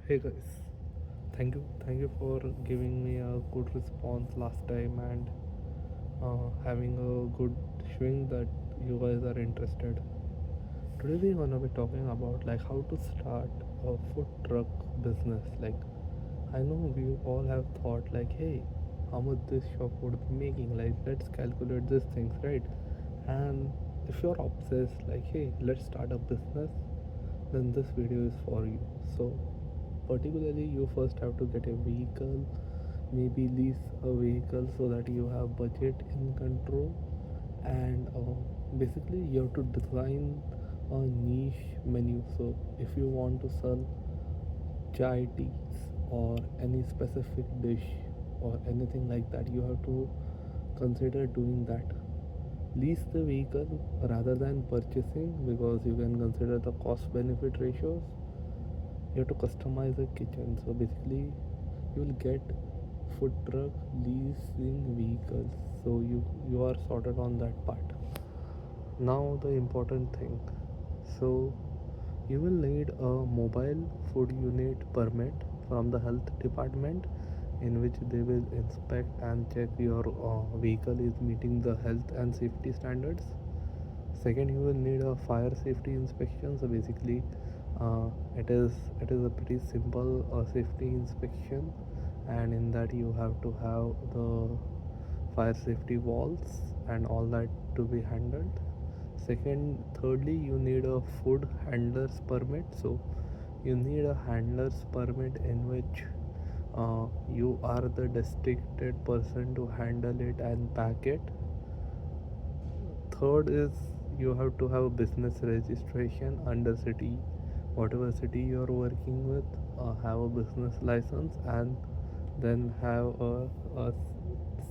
Hey guys, thank you for giving me a good response last time and having a good showing that you guys are interested. Today we're gonna be talking about like how to start a food truck business. Like I know we all have thought like, hey, how much this shop would be making? Like let's calculate these things, right? And if you're obsessed, like, hey, let's start a business, then this video is for you. So particularly you first have to get a vehicle, maybe lease a vehicle so that you have budget in control, and basically you have to design a niche menu. So if you want to sell chai teas or any specific dish or anything like that, you have to consider doing that. Lease the vehicle rather than purchasing, because you can consider the cost benefit ratios. You have to customize a kitchen. So basically you will get food truck leasing vehicles, so you are sorted on that part. Now the important thing. So you will need a mobile food unit permit from the health department, in which they will inspect and check your vehicle is meeting the health and safety standards. Second, you will need a fire safety inspection. So basically it is a pretty simple safety inspection, and in that you have to have the fire safety walls and all that to be handled. Second, thirdly, you need a food handlers permit. So you need a handlers permit in which you are the designated person to handle it and pack it. Third is you have to have a business registration under city, whatever city you are working with. Have a business license, and then have a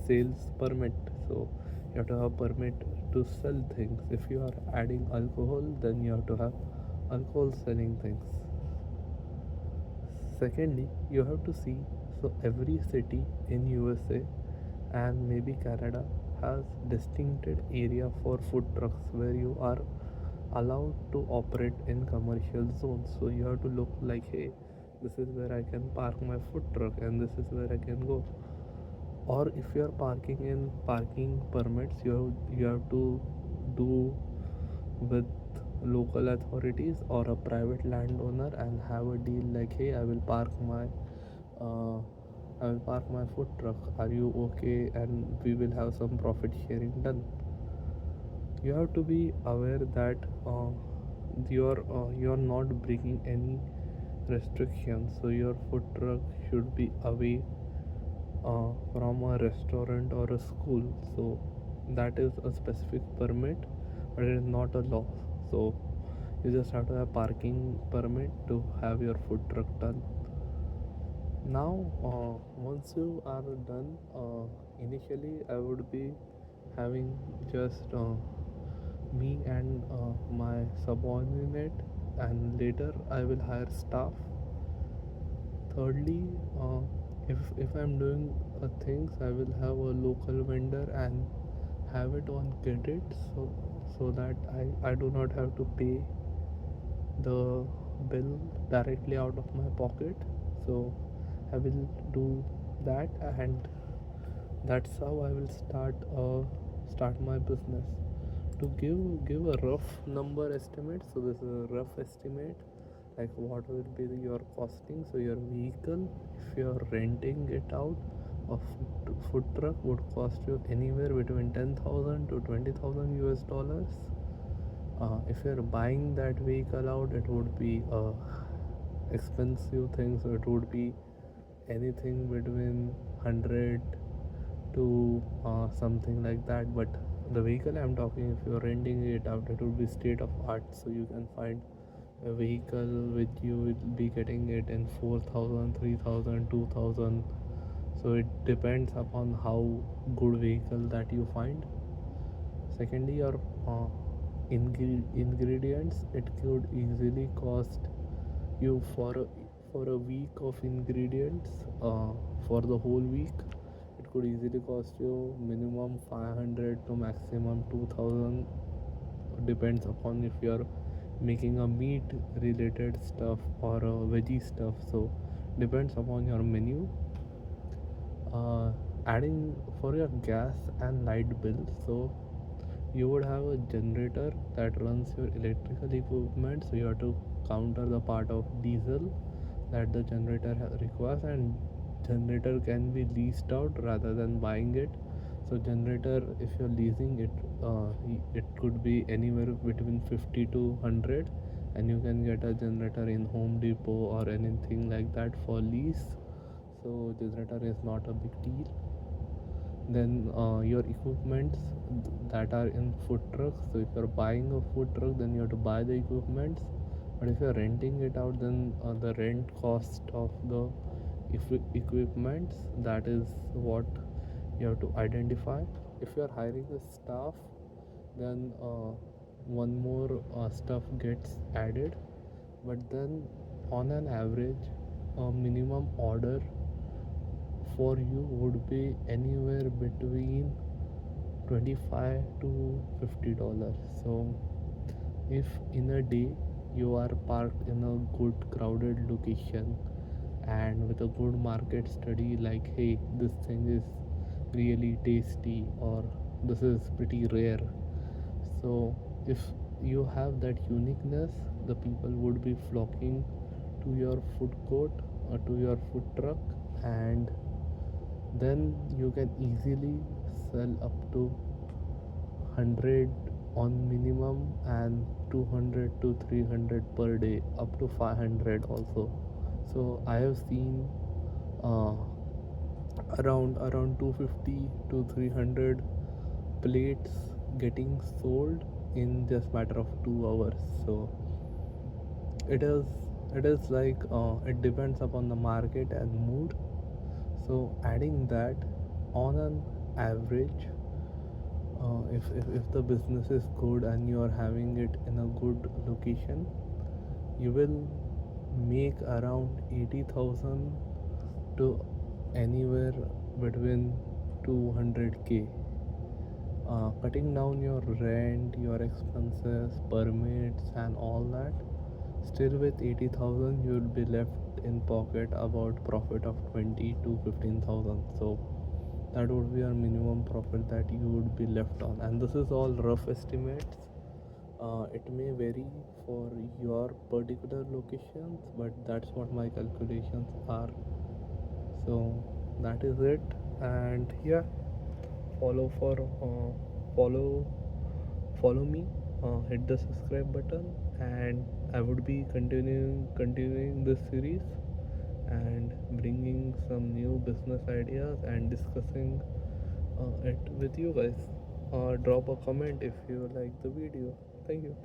sales permit. So you have to have a permit to sell things. If you are adding alcohol, then you have to have alcohol selling things. Secondly, you have to see, so every city in USA and maybe Canada has distincted area for food trucks where you are allowed to operate in commercial zones. So you have to look like, hey, this is where I can park my food truck and this is where I can go. Or if you are parking in parking permits, you have to do with local authorities or a private landowner and have a deal like, hey, uh, I will park my food truck, are you okay, and we will have some profit sharing done. You have to be aware that you're not breaking any restrictions. So your food truck should be away from a restaurant or a school. So that is a specific permit, but it is not a law. So you just have to have parking permit to have your food truck done. Now once you are done, initially I would be having just me and my subordinate, and later I will hire staff. Thirdly, if I'm doing things, I will have a local vendor and have it on credit, so that I do not have to pay the bill directly out of my pocket. So I will do that, and that's how I will start my business. To give a rough number estimate, so this is a rough estimate, like what will be your costing. So your vehicle, if you are renting it out, a food truck would cost you anywhere between 10,000 to 20,000 US dollars. If you're buying that vehicle out, it would be a expensive thing. So it would be anything between 100 to something like that. But the vehicle I'm talking, if you're renting it out, it would be state of art. So you can find a vehicle which you will be getting it in 4,000, 3,000, 2,000. So it depends upon how good vehicle that you find. Secondly, your ingredients, it could easily cost you for a week of ingredients, for the whole week it could easily cost you minimum 500 to maximum 2,000. Depends upon if you're making a meat related stuff or a veggie stuff. So depends upon your menu. Adding for your gas and light bill, so you would have a generator that runs your electrical equipment, so you have to counter the part of diesel that the generator requires, and generator can be leased out rather than buying it. So generator, if you're leasing it, it could be anywhere between 50 to 100, and you can get a generator in Home Depot or anything like that for lease. So generator is not a big deal. Then your equipments that are in food trucks, so if you're buying a food truck, then you have to buy the equipments. But if you're renting it out, then the rent cost of the equipments, that is what you have to identify. If you're hiring a staff, then one more stuff gets added. But then on an average, a minimum order for you would be anywhere between 25 to $50. So if in a day you are parked in a good crowded location and with a good market study, like hey, this thing is really tasty or this is pretty rare, so if you have that uniqueness, the people would be flocking to your food court or to your food truck, and then you can easily sell up to 100 on minimum and 200 to 300 per day, up to 500 also. So I have seen uh, around 250 to 300 plates getting sold in just matter of 2 hours. So it is like it depends upon the market and mood. So adding that, on an average, if the business is good and you are having it in a good location, you will make around 80,000 to anywhere between 200k. Cutting down your rent, your expenses, permits, and all that, still with 80,000 you will be left in pocket about profit of 20 to 15,000. So that would be your minimum profit that you would be left on, and this is all rough estimates. It may vary for your particular locations, but that's what my calculations are. So that is it. And yeah, follow for follow follow me, hit the subscribe button, and I would be continuing this series and bringing some new business ideas and discussing it with you guys. Drop a comment if you like the video. Thank you.